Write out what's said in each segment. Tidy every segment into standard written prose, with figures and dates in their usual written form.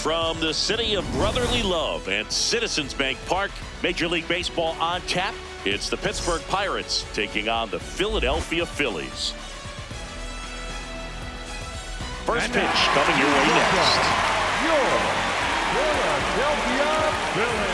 From the city of brotherly love and Citizens Bank Park, Major League Baseball on tap. It's the Pittsburgh Pirates taking on the Philadelphia Phillies. First pitch coming your way next. Your Philadelphia Phillies.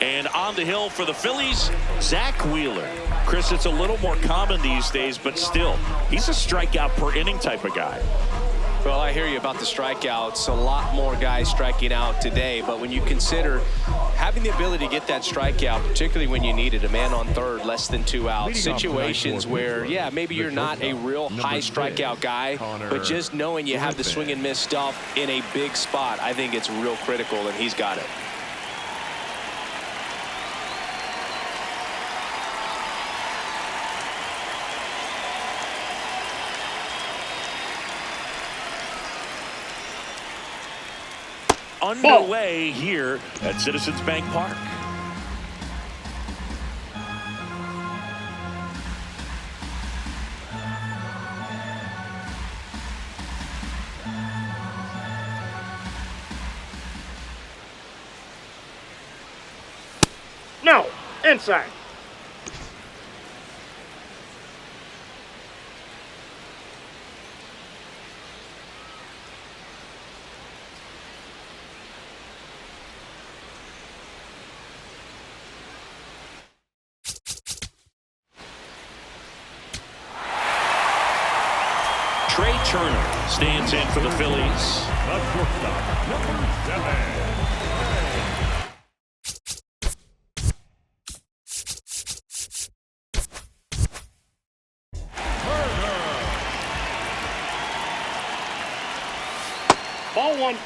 And on the hill for the Phillies, Zach Wheeler. Chris, it's a little more common these days, but still, he's a strikeout per inning type of guy. Well, I hear you about the strikeouts. A lot more guys striking out today, but when you consider having the ability to get that strikeout, particularly when you need it, a man on third, less than 2 outs, situations where, yeah, maybe you're not a real high strikeout guy, but just knowing you have the swing and miss stuff in a big spot, I think it's real critical, and he's got it. Underway here at Citizens Bank Park. No, inside. Trey Turner stands in for the Phillies. The shortstop, number 7. Ball one.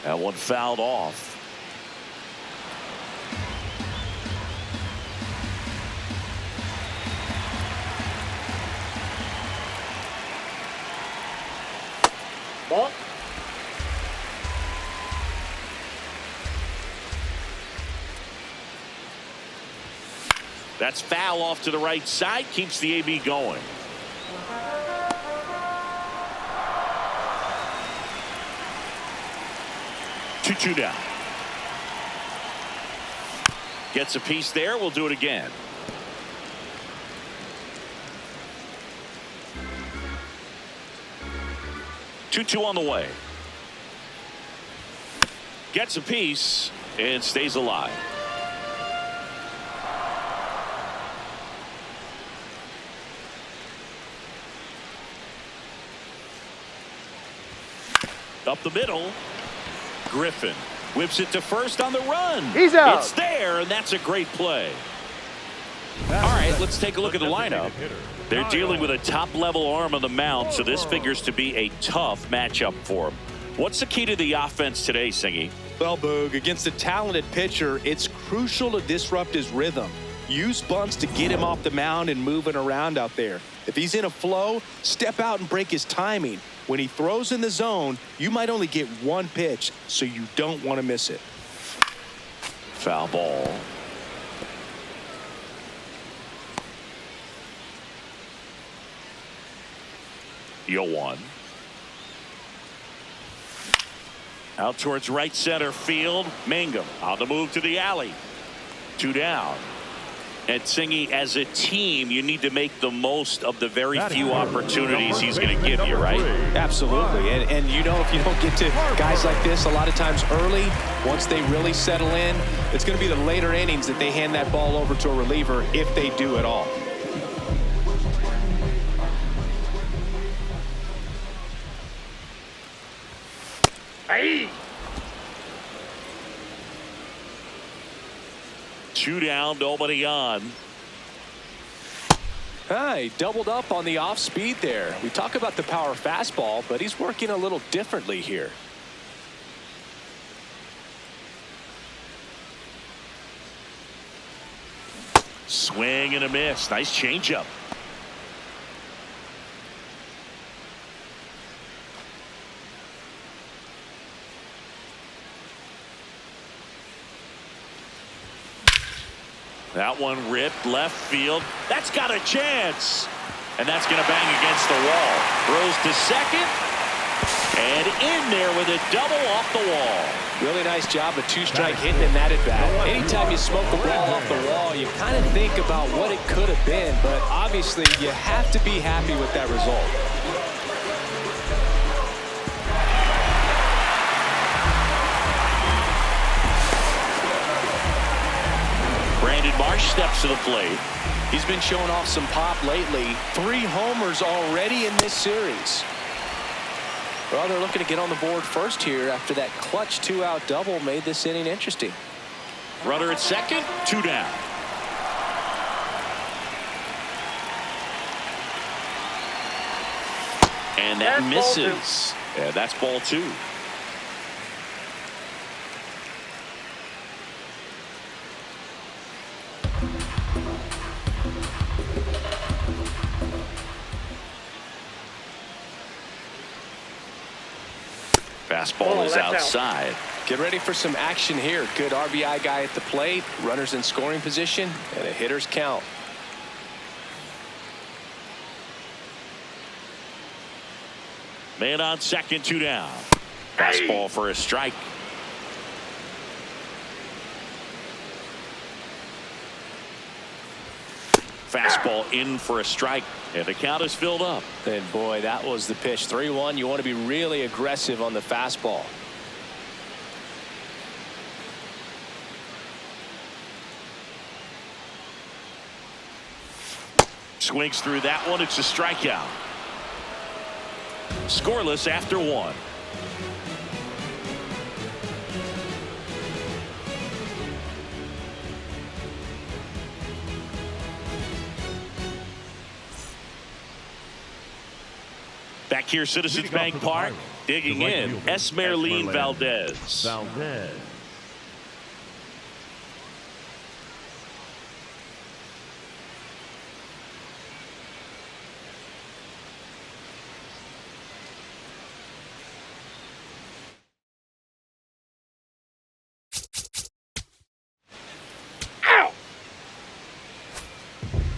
That one fouled off. Ball. That's foul off to the right side. Keeps the AB going. Two down. Gets a piece there. We'll do it again. Two on the way. Gets a piece and stays alive. Up the middle. Griffin whips it to first on the run. He's out. It's there, and that's a great play. All right, let's take a look at the lineup. They're dealing with a top-level arm on the mound, so this figures to be a tough matchup for them. What's the key to the offense today, Singy? Well, Boog, against a talented pitcher, it's crucial to disrupt his rhythm. Use bunts to get him off the mound and moving around out there. If he's in a flow, step out and break his timing. When he throws in the zone, you might only get one pitch, so you don't want to miss it. Foul ball. Yoan. Out towards right center field. Mangum on the move to the alley. 2 down. And Singy, as a team, you need to make the most of the very few opportunities he's going to give you, right? Absolutely. And you know, if you don't get to guys like this a lot of times early, once they really settle in, it's going to be the later innings that they hand that ball over to a reliever, if they do at all. Hey. 2 down, nobody on. He doubled up on the off speed there. We talk about the power fastball, but he's working a little differently here. Swing and a miss. Nice changeup. That one ripped left field. That's got a chance. And that's going to bang against the wall. Throws to second. And in there with a double off the wall. Really nice job of two-strike hitting in that at-bat. Anytime you smoke the ball off the wall, you kind of think about what it could have been, but obviously you have to be happy with that result. Brandon Marsh steps to the plate. He's been showing off some pop lately. 3 homers already in this series. Well, they're looking to get on the board first here after that clutch 2-out double made this inning interesting. Runner at second, 2 down. And that misses. Yeah, that's ball 2. Fastball is outside. Get ready for some action here. Good RBI guy at the plate. Runners in scoring position and a hitter's count. Man on second, 2 down. Fastball for a strike. Fastball in for a strike. And the count is filled up. And boy, that was the pitch. 3-1. You want to be really aggressive on the fastball. Swings through that one. It's a strikeout. Scoreless after 1. Back here, Citizens Bank Park, digging in, Esmeralyn Valdez.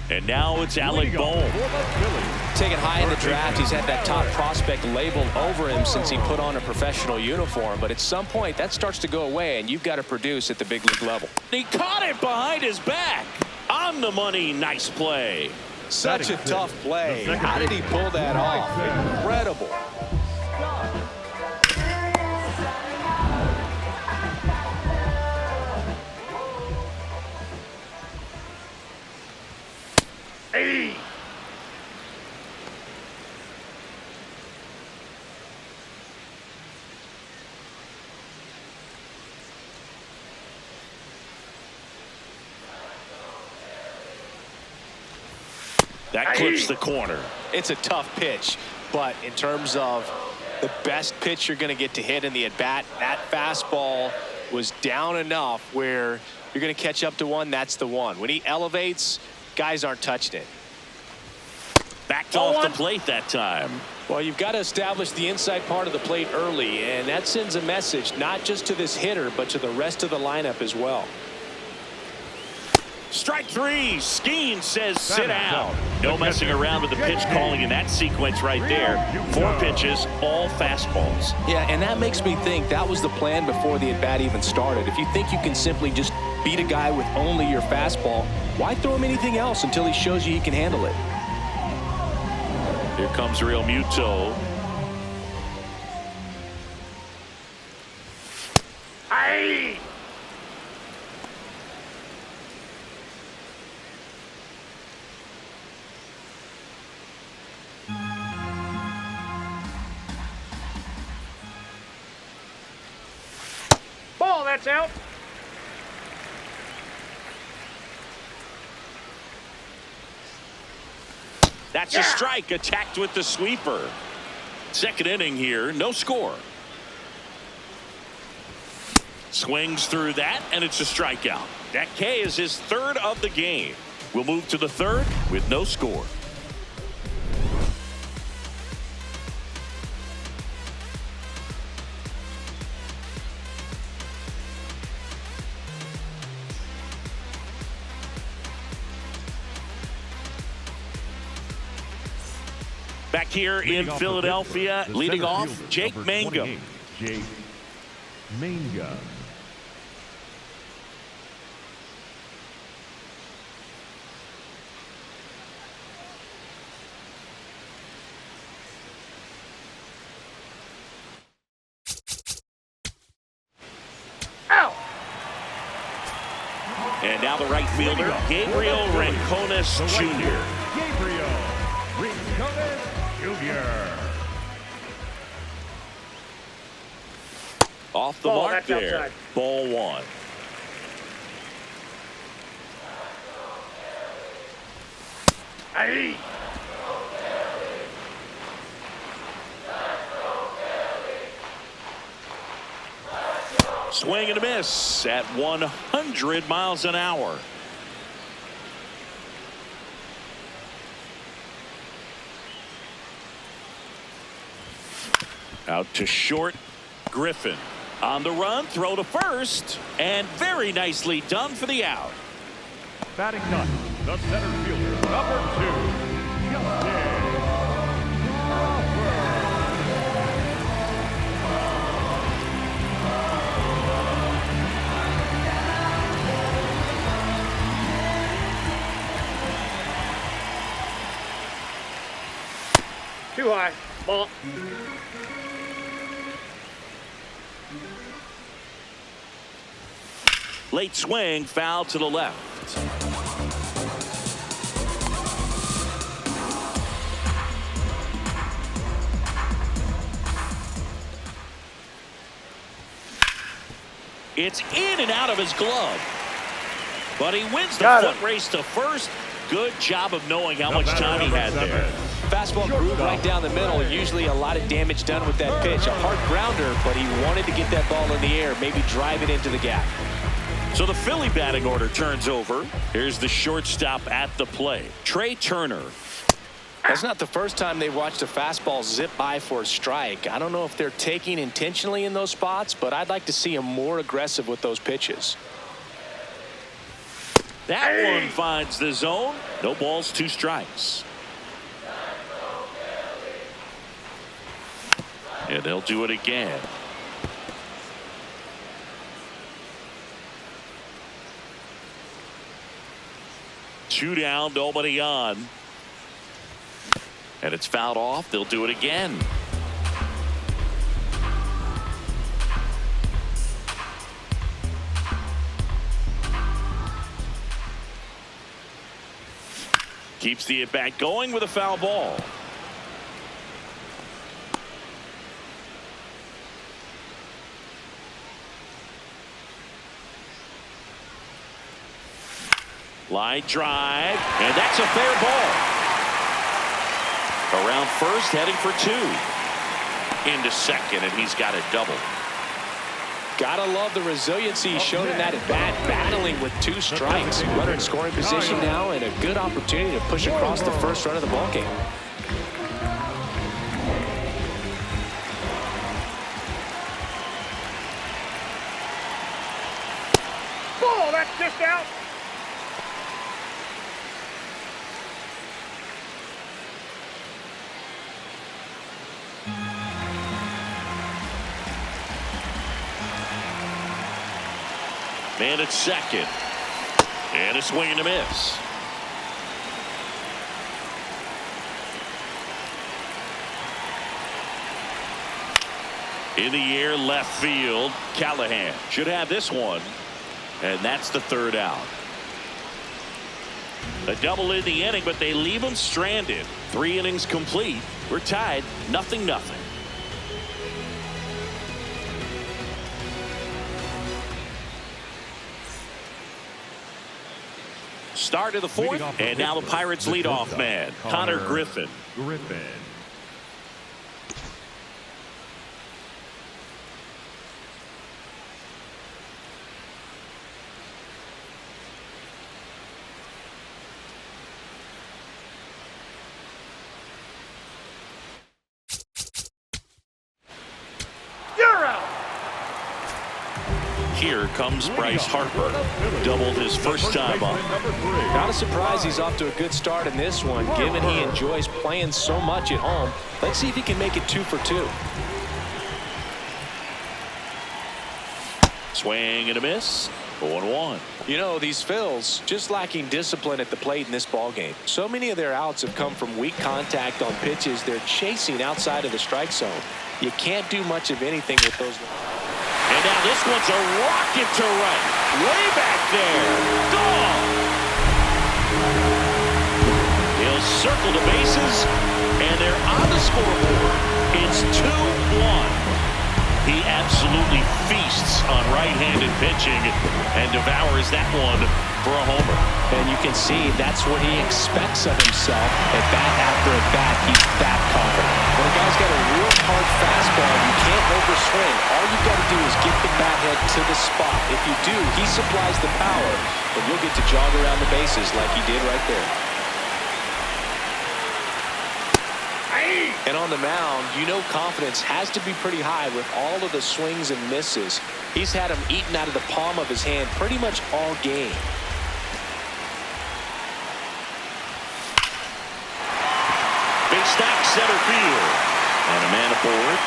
And now it's Alec Bohm. Taken high in the draft, he's had that top prospect labeled over him since he put on a professional uniform. But at some point, that starts to go away, and you've got to produce at the big league level. He caught it behind his back. On the money, nice play. Such a tough play. How did he pull that off? Incredible. Hey. That clips the corner. It's a tough pitch, but in terms of the best pitch you're going to get to hit in the at-bat, that fastball was down enough where you're going to catch up to one. That's the one. When he elevates, guys aren't touching it. Backed off the plate that time. Well, you've got to establish the inside part of the plate early, and that sends a message not just to this hitter, but to the rest of the lineup as well. Strike 3. Skeen says sit down. No messing around with the pitch calling in that sequence right there. 4 pitches, all fastballs. Yeah, and that makes me think that was the plan before the at-bat even started. If you think you can simply just beat a guy with only your fastball, why throw him anything else until he shows you he can handle it? Here comes Real Muto. Hey. Ball, that's out. That's a strike, attacked with the sweeper. Second inning here, no score. Swings through that, and it's a strikeout. That K is his 3rd of the game. We'll move to the third with no score. Back here in Philadelphia, leading off, Jake Mangum. Jake Mangum. Out. And now the right fielder, Gabriel Rincones Jr. Gabriel Rincones Jr. Off the Ball, mark that's there. outside. Ball one. Aye. Swing and a miss at 100 miles an hour. Out to short. Griffin on the run, throw to first, and very nicely done for the out. Batting ninth, the center fielder, number 2, Justin. Too high. Ball. Late swing, foul to the left. It's in and out of his glove. But he wins the foot race to first. Good job of knowing how much time he had there. Fastball groove right down the middle. Usually a lot of damage done with that pitch. A hard grounder, but he wanted to get that ball in the air, maybe drive it into the gap. So the Philly batting order turns over. Here's the shortstop at the plate, Trey Turner. That's not the first time they've watched a fastball zip by for a strike. I don't know if they're taking intentionally in those spots, but I'd like to see him more aggressive with those pitches. That one finds the zone. No balls, 2 strikes. And they'll do it again. Two down, nobody on. And it's fouled off. They'll do it again. Keeps the at-bat going with a foul ball. Line drive, and that's a fair ball. Around first, heading for 2. Into second, and he's got a double. Gotta love the resiliency he's shown in that at-bat, battling with 2 strikes. Runner in scoring position now, and a good opportunity to push across the first run of the ballgame. Ball, that's just out. Man at second. And a swing and a miss. In the air, left field. Callahan should have this one. And that's the 3rd out. A double in the inning, but they leave him stranded. 3 innings complete. We're tied, 0-0. Start of the 4th, and now the Pirates leadoff man, Connor Griffin. Here comes Bryce Harper. Doubled his first time up. Not a surprise he's off to a good start in this one, given he enjoys playing so much at home. Let's see if he can make it 2 for 2. Swing and a miss. 0-1. You know, these Phils just lacking discipline at the plate in this ballgame. So many of their outs have come from weak contact on pitches they're chasing outside of the strike zone. You can't do much of anything with those. And now this one's a rocket to right. Way back there. Gone. He'll circle the bases, and they're on the scoreboard. It's 2-1. He absolutely feasts on right-handed pitching and devours that one for a homer. And you can see that's what he expects of himself. At bat after at bat, he's that confident. When a guy's got a real hard fastball, you can't overswing. All you've got to do is get the bat head to the spot. If you do, he supplies the power, and you'll get to jog around the bases like he did right there. And on the mound, you know confidence has to be pretty high with all of the swings and misses. He's had them eaten out of the palm of his hand pretty much all game. Big stack center field. And a man aboard.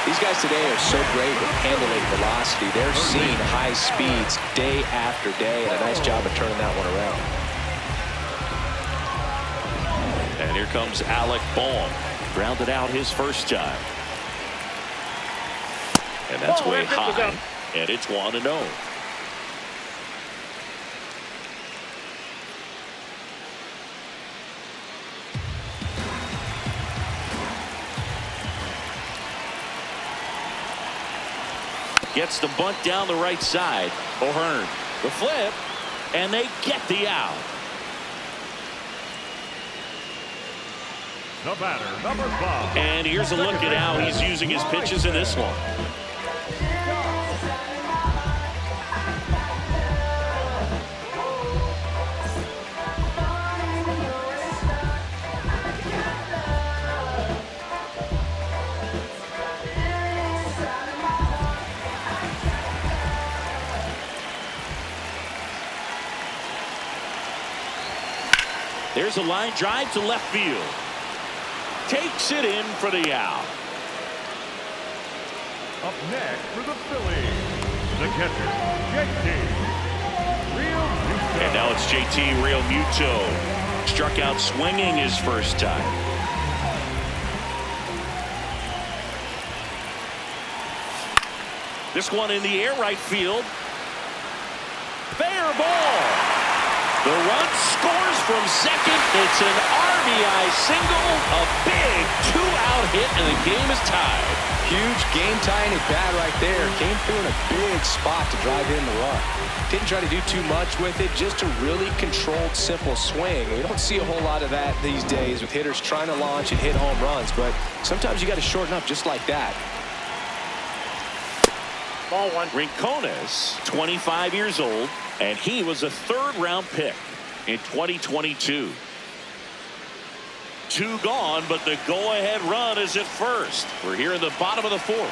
These guys today are so great with handling velocity. They're seeing high speeds day after day, and a nice job of turning that one around. And here comes Alec Bohm. Grounded out his first time. And that's way high. And it's 1-0. Gets the bunt down the right side. O'Hearn, the flip, and they get the out. The batter, number 5. And here's a look at how he's using his pitches in this one. There's a line drive to left field. Takes it in for the out. Up next for the Phillies, the catcher, JT Realmuto. And now it's JT Realmuto. Struck out swinging his first time. This one in the air, right field. Fair ball. The run scores from second. It's an RBI single, a big 2-out hit, and the game is tied. Huge game-tying at bat right there. Came through in a big spot to drive in the run. Didn't try to do too much with it, just a really controlled, simple swing. We don't see a whole lot of that these days with hitters trying to launch and hit home runs, but sometimes you got to shorten up just like that. Ball 1. Rincones, 25 years old, and he was a third-round pick in 2022. 2 gone, but the go-ahead run is at first. We're here in the bottom of the 4th.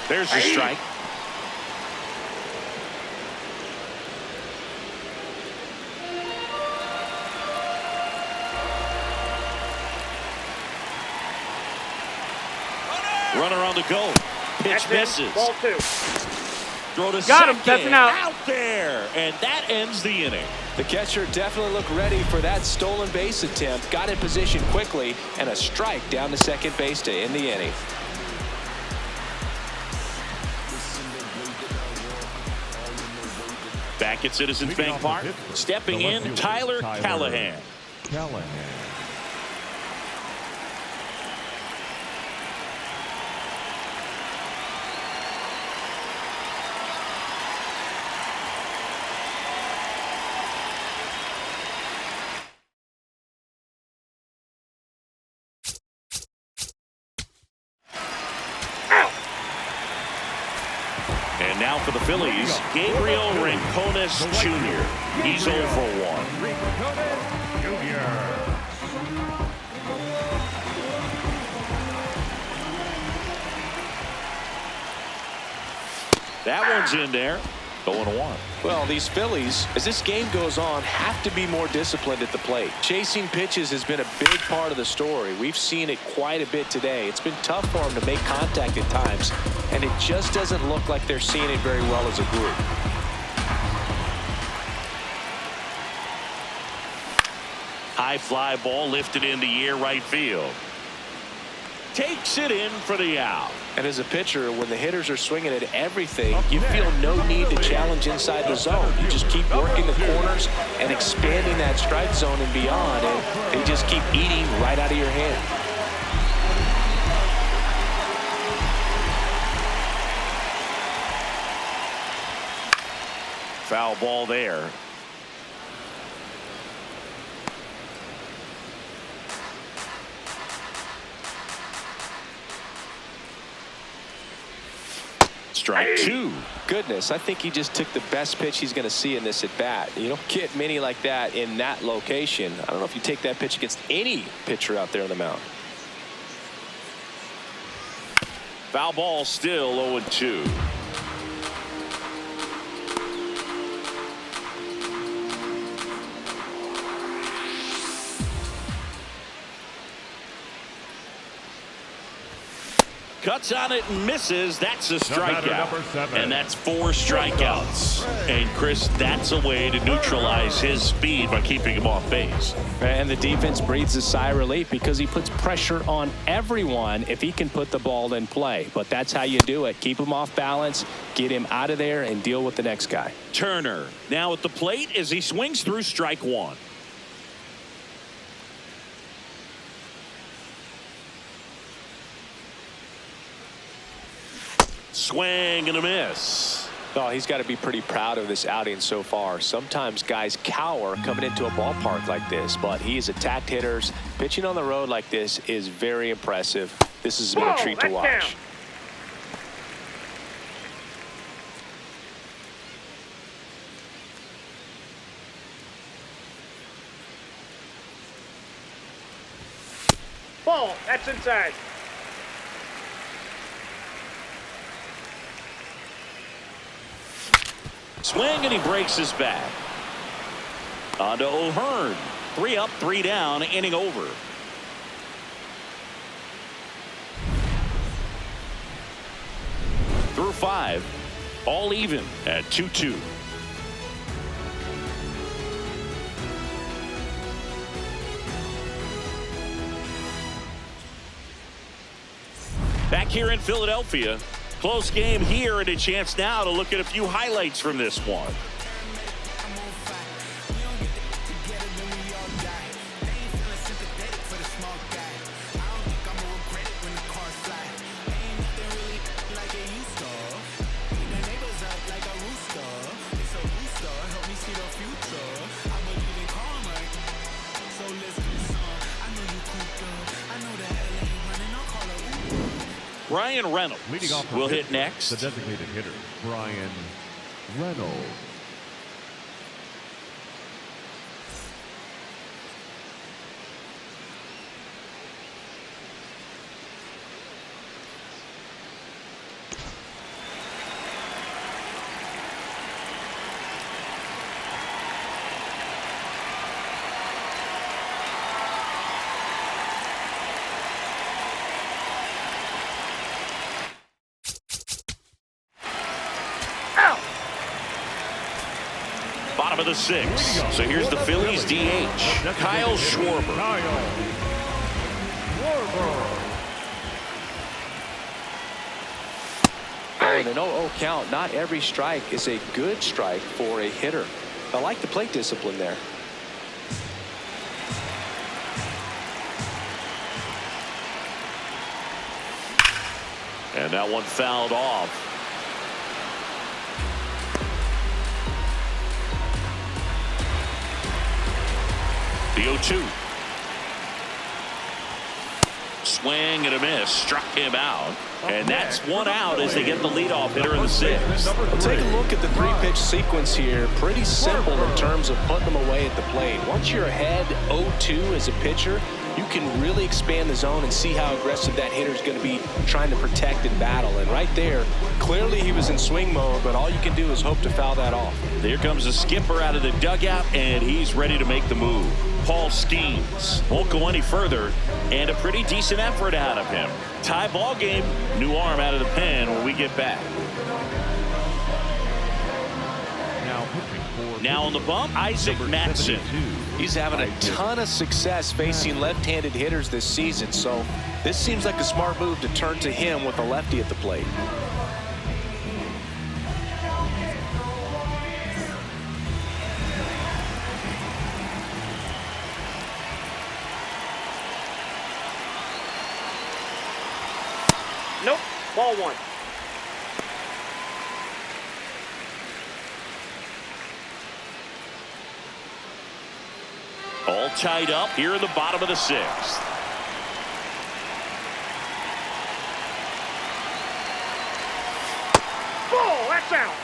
There's the strike. Runner on the go. Pitch misses. Ball 2. Throw to Got him. second. That's an out. Out there. And that ends the inning. The catcher definitely looked ready for that stolen base attempt. Got in position quickly, and a strike down to second base to end the inning. Back at Citizens Bank Park, stepping in, Tyler Callahan. And now for the Phillies, Gabriel Rincones Jr. He's 0 for 1. Rincones Jr. That one's in there. 0-1. Well, these Phillies, as this game goes on, have to be more disciplined at the plate. Chasing pitches has been a big part of the story. We've seen it quite a bit today. It's been tough for them to make contact at times, and it just doesn't look like they're seeing it very well as a group. High fly ball lifted in the air right field. Takes it in for the out. And as a pitcher, when the hitters are swinging at everything, you feel no need to challenge inside the zone. You just keep working the corners and expanding that strike zone and beyond, and they just keep eating right out of your hand. Foul ball there. Strike two. Goodness, I think he just took the best pitch he's going to see in this at bat. You don't get many like that in that location. I don't know if you take that pitch against any pitcher out there on the mound. Foul ball, still 0-2. Cuts on it and misses. That's a strikeout. And that's 4 strikeouts. And Chris, that's a way to neutralize his speed by keeping him off base. And the defense breathes a sigh of relief because he puts pressure on everyone if he can put the ball in play. But that's how you do it. Keep him off balance, get him out of there, and deal with the next guy. Turner now at the plate as he swings through strike one. Swing and a miss. Oh, he's got to be pretty proud of this outing so far. Sometimes guys cower coming into a ballpark like this, but he's attacked hitters. Pitching on the road like this is very impressive. This has been a treat to watch. Down. Ball, that's inside. Swing and he breaks his back. On to O'Hearn. 3 up, 3 down, inning over. Through 5, all even at 2-2. Back here in Philadelphia. Close game here, and a chance now to look at a few highlights from this one. Brian Reynolds Leading off will hit next. The designated hitter, Brian Reynolds. Bottom of the 6th. So here's the Phillies DH, Kyle Schwarber. In an 0-0 count, not every strike is a good strike for a hitter. I like the plate discipline there. And that one fouled off. The 0-2. Swing and a miss. Struck him out. And that's one out as they get the leadoff hitter in the sixth. Well, take a look at the three-pitch sequence here. Pretty simple in terms of putting them away at the plate. Once you're ahead 0-2 as a pitcher, you can really expand the zone and see how aggressive that hitter is going to be trying to protect and battle. And right there, clearly he was in swing mode, but all you can do is hope to foul that off. Here comes the skipper out of the dugout, and he's ready to make the move. Paul Skeens won't go any further, and a pretty decent effort out of him. Tie ball game, new arm out of the pen when we get back. Now on the bump, Isaac Matson. He's having a ton of success facing left-handed hitters this season, so this seems like a smart move to turn to him with a lefty at the plate. Nope. Ball one. All tied up here in the bottom of the sixth. Ball. That's out.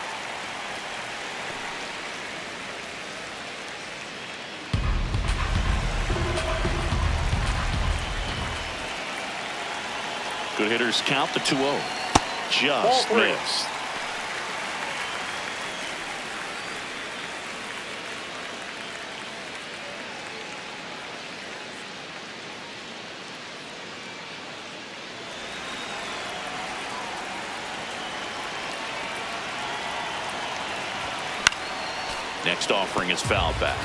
Good hitters count the 2-0. Just Ball three. missed. Next offering is fouled back.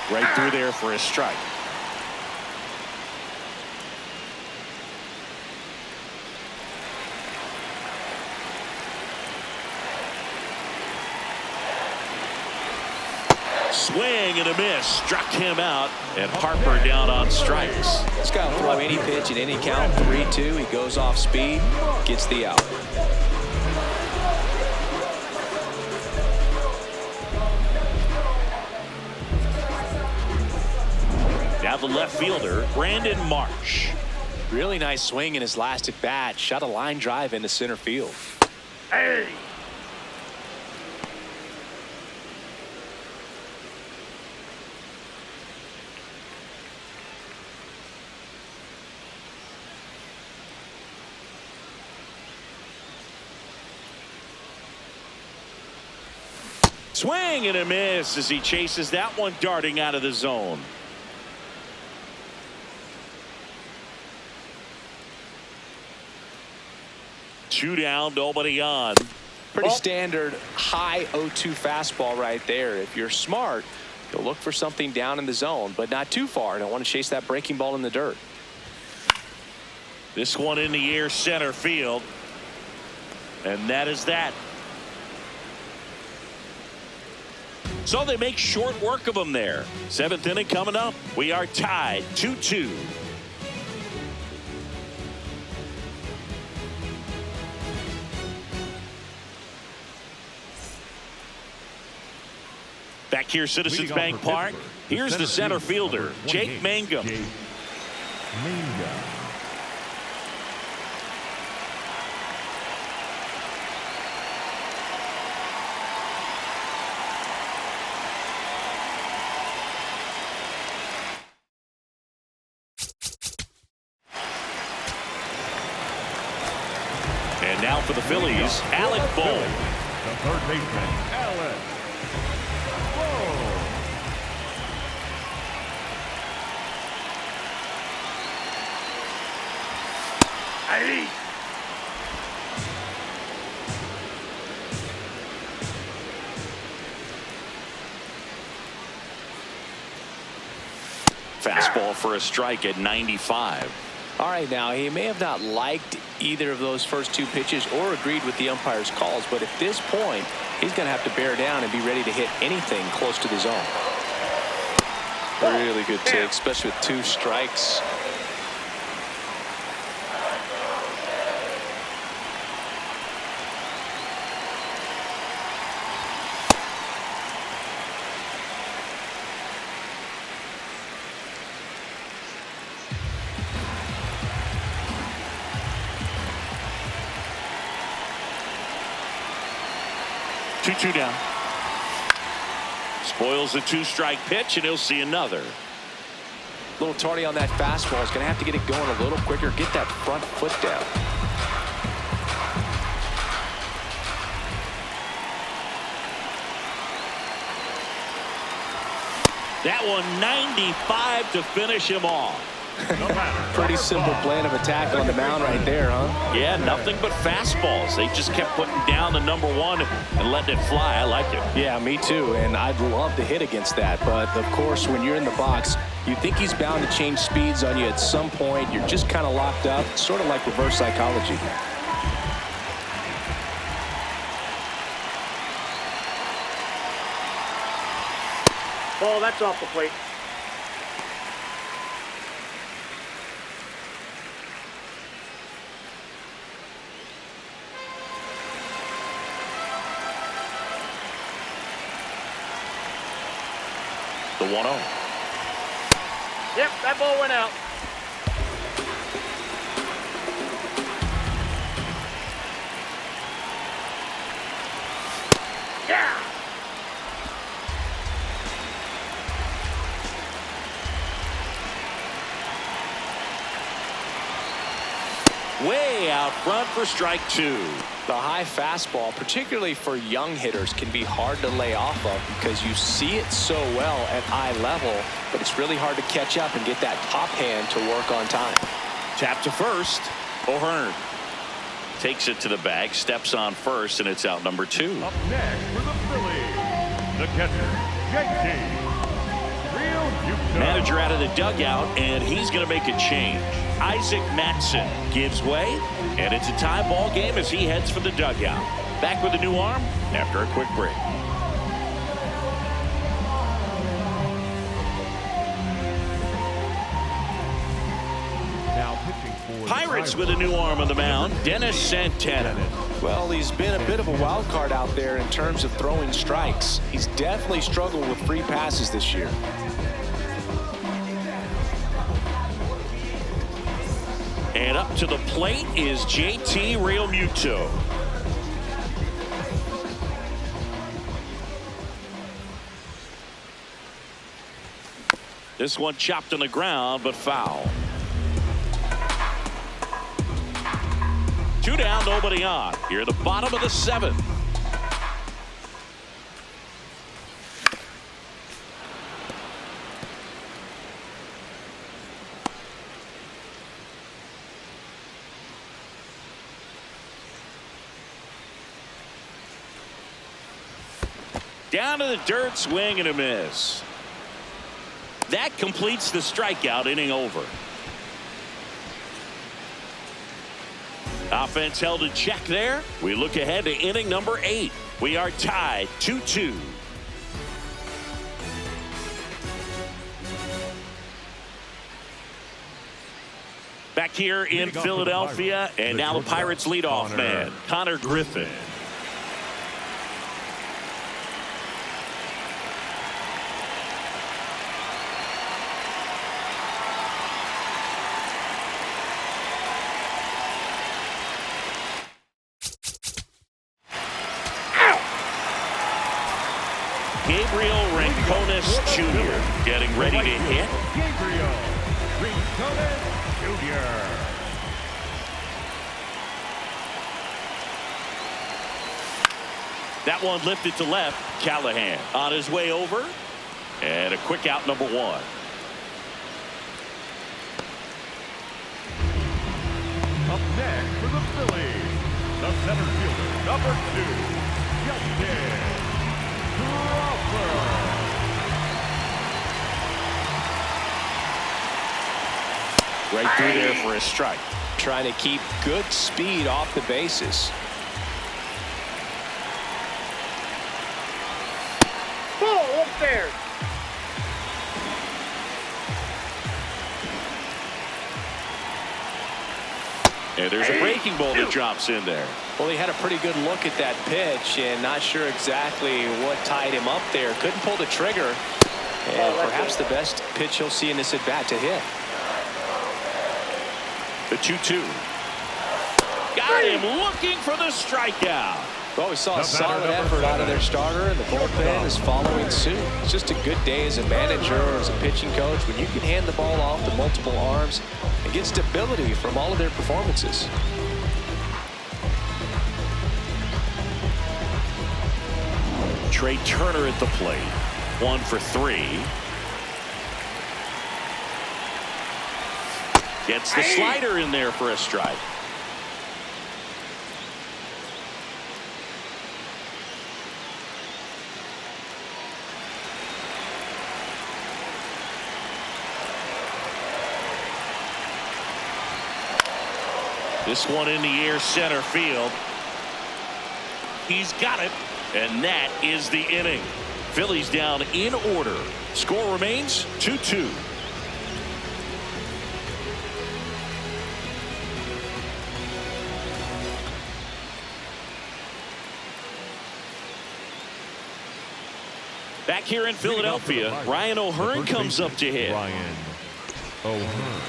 Right through there for a strike. Swing and a miss. Struck him out, and Harper down on strikes. This guy will throw any pitch at any count. 3-2. He goes off speed, gets the out. Now the left fielder, Brandon Marsh. Really nice swing in his last at bat. Shot a line drive into center field. Hey. Swing and a miss as he chases that one darting out of the zone. Two down, nobody on. Pretty standard high 0-2 fastball right there. If you're smart, you'll look for something down in the zone, but not too far. Don't want to chase that breaking ball in the dirt. This one in the air, center field. And that is that. So they make short work of him there. Seventh inning coming up. We are tied 2-2. Back here, Citizens Bank Park. Here's the center fielder, Jake Mangum. And now for the Phillies, Alec Bohm. The third baseman, Alec Bohm. Hey. Fastball for a strike at 95. All right, now he may have not liked either of those first two pitches or agreed with the umpire's calls, but at this point, he's going to have to bear down and be ready to hit anything close to the zone. Really good take, especially with two strikes. 2-2 down. Spoils the 2-strike pitch, and he'll see another. A little tardy on that fastball. Is going to have to get it going a little quicker. Get that front foot down. That one 95 to finish him off. Pretty simple plan of attack on the mound right there, huh? Yeah, nothing but fastballs. They just kept putting down the number 1 and letting it fly. I like it. Yeah, me too. And I'd love to hit against that. But, of course, when you're in the box, you think he's bound to change speeds on you at some point. You're just kind of locked up. It's sort of like reverse psychology. Ball, that's off the plate. The 1-0. Yep, that ball went out. Yeah. Way out front for strike 2. The high fastball, particularly for young hitters, can be hard to lay off of because you see it so well at eye level, but it's really hard to catch up and get that top hand to work on time. Tap to first. O'Hearn takes it to the bag, steps on first, and it's out number 2. Up next for the Phillies, the catcher, JT. Manager out of the dugout, and he's going to make a change. Isaac Matson gives way, and it's a tie ball game as he heads for the dugout. Back with a new arm after a quick break. Now pitching for Pirates with a new arm on the mound, Dennis Santana. Well, he's been a bit of a wild card out there in terms of throwing strikes. He's definitely struggled with free passes this year. And up to the plate is JT Realmuto. This one chopped on the ground, but foul. 2 down, nobody on. Here at the bottom of the 7th. Down to the dirt, swing and a miss. That completes the strikeout inning over. Offense held in check there. We look ahead to inning number 8. We are tied 2-2. Back here in Philadelphia, and now the Pirates leadoff man, Connor Griffin. Gabriel Rincones Jr. getting ready to hit. Gabriel Rincones Jr. That one lifted to left. Callahan on his way over. And a quick out, number 1. Up next for the Phillies, the center fielder, number 2, Justin Crawford. Right through there for a strike. Trying to keep good speed off the bases. Ball upstairs. And there's a breaking ball that drops in there. Well, he had a pretty good look at that pitch and not sure exactly what tied him up there. Couldn't pull the trigger. And perhaps the best pitch he'll see in this at-bat to hit. The 2-2. Got him looking for the strikeout. Well, we saw a solid effort out of their starter, and the bullpen is following suit. It's just a good day as a manager or as a pitching coach when you can hand the ball off to multiple arms and get stability from all of their performances. Trey Turner at the plate. 1 for 3. Gets the slider in there for a strike. This one in the air, center field. He's got it, and that is the inning. Phillies down in order. Score remains 2-2. Back here in Philadelphia, Ryan O'Hearn comes up to hit. Ryan O'Hearn.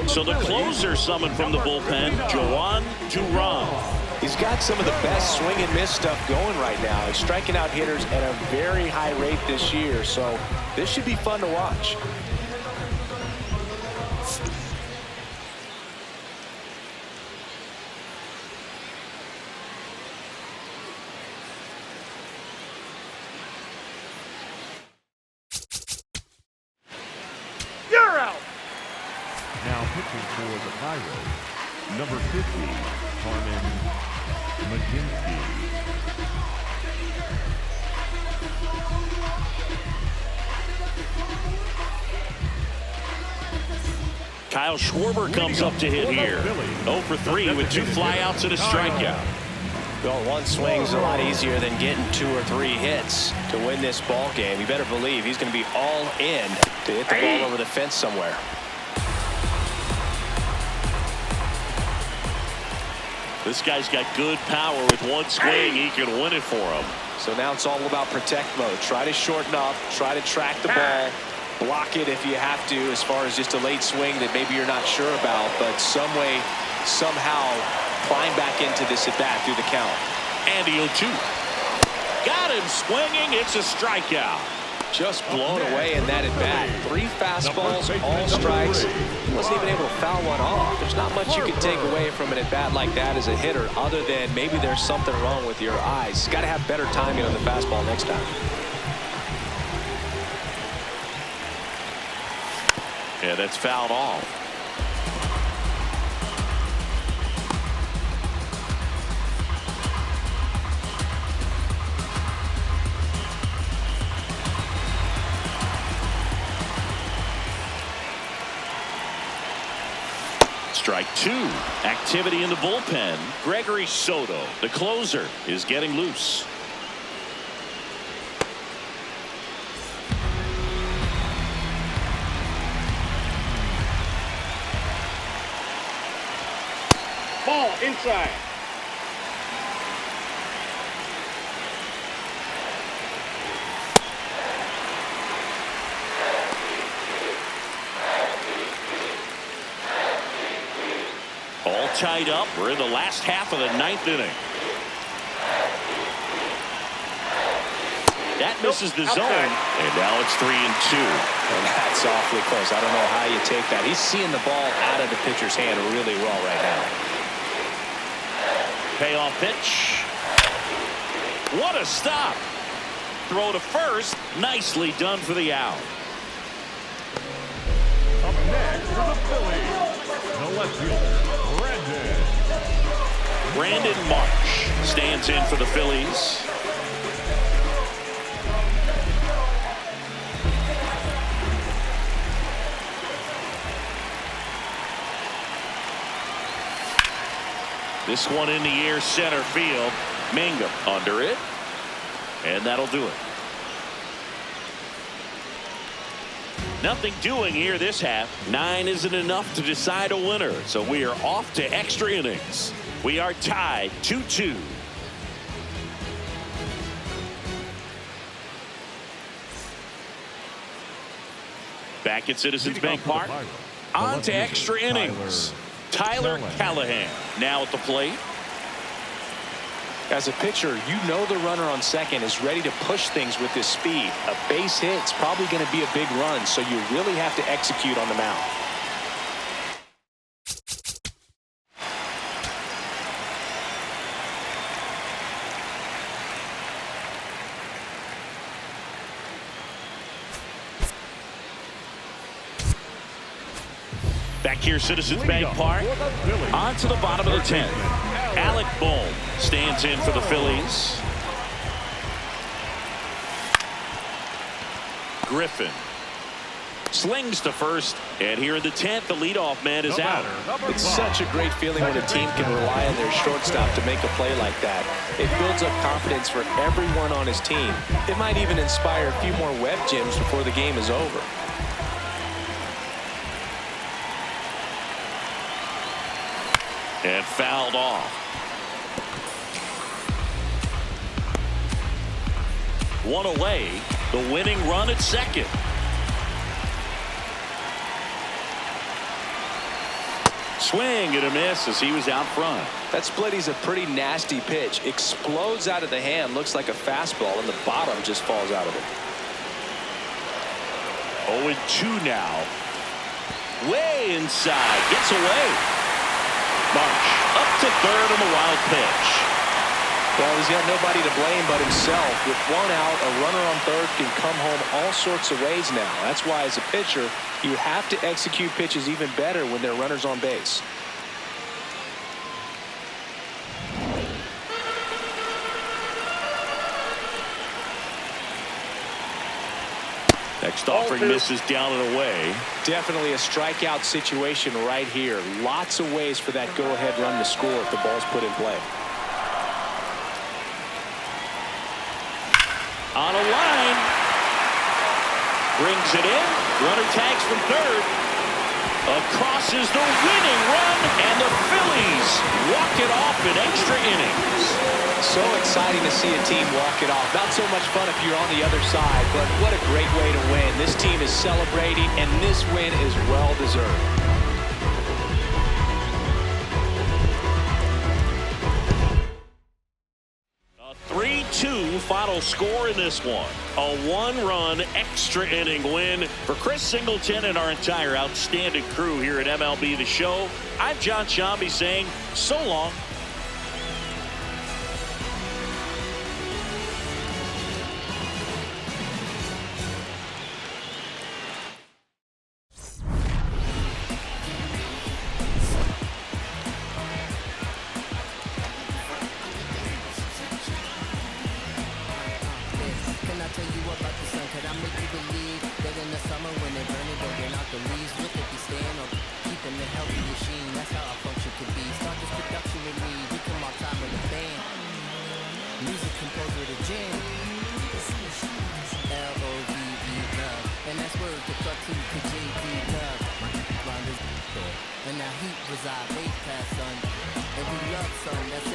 So the closer summoned from the bullpen, Joan Duran. He's got some of the best swing and miss stuff going right now. He's striking out hitters at a very high rate this year, so this should be fun to watch. You're out. Now pitching for the Pirates, number 50, Harmon McGinsky. Kyle Schwarber comes up to hit here. 0 for 3 with 2 flyouts and a strikeout. Well, one swing's a lot easier than getting 2 or 3 hits to win this ball game. You better believe he's going to be all in to hit the ball over the fence somewhere. This guy's got good power. With one swing, he can win it for him. So now it's all about protect mode. Try to shorten up, try to track the ball, block it if you have to, as far as just a late swing that maybe you're not sure about, but some way, somehow climb back into this at bat through the count. And the 0-2. Got him swinging. It's a strikeout. Just blown away in that at bat. 3 fastballs, all strikes. He wasn't even able to foul one off. There's not much you can take away from an at bat like that as a hitter, other than maybe there's something wrong with your eyes. Got to have better timing on the fastball next time. Yeah, that's fouled off. Strike 2. Activity in the bullpen. Gregory Soto, the closer, is getting loose. Ball inside. All tied up. We're in the last half of the 9th inning. That misses the zone, and now it's 3-2. And that's awfully close. I don't know how you take that. He's seeing the ball out of the pitcher's hand really well right now. Payoff pitch. What a stop. Throw to first. Nicely done for the out. Up next for the Phillies, the left fielder, Brandon Marsh stands in for the Phillies. This one in the air, center field. Mangum under it. And that'll do it. Nothing doing here this half. 9 isn't enough to decide a winner. So we are off to extra innings. We are tied 2-2. Back at Citizens Bank Park. On to extra innings. Tyler Callahan now at the plate. As a pitcher, you know the runner on second is ready to push things with his speed. A base hit's probably going to be a big run, so you really have to execute on the mound. Back here, Citizens Bank Park. On to the bottom of the 10th. Alec Bohm stands in for the Phillies. Griffin slings to first, and here in the 10th, the leadoff man is out. It's such a great feeling when a team can rely on their shortstop to make a play like that. It builds up confidence for everyone on his team. It might even inspire a few more web gems before the game is over. And fouled off. One away. The winning run at second. Swing and a miss as he was out front. That splitty's a pretty nasty pitch. Explodes out of the hand. Looks like a fastball, and the bottom just falls out of it. 0-2 now. Way inside. Gets away. Marsh up to third on the wild pitch. Well, he's got nobody to blame but himself. With one out, a runner on third can come home all sorts of ways now. That's why, as a pitcher, you have to execute pitches even better when there are runners on base. Next offering misses down and away. Definitely a strikeout situation right here. Lots of ways for that go-ahead run to score if the ball's put in play. On a line. Brings it in. Runner tags from third. Across is the winning run, and the Phillies walk it off in extra innings. So exciting to see a team walk it off. Not so much fun if you're on the other side, but what a great way to win. This team is celebrating, and this win is well deserved. A 3-2 final score in this one. A one-run extra inning win for Chris Singleton and our entire outstanding crew here at MLB The Show. I'm John Shambi saying so long. And now heat reside way past sun. And we love sun, that's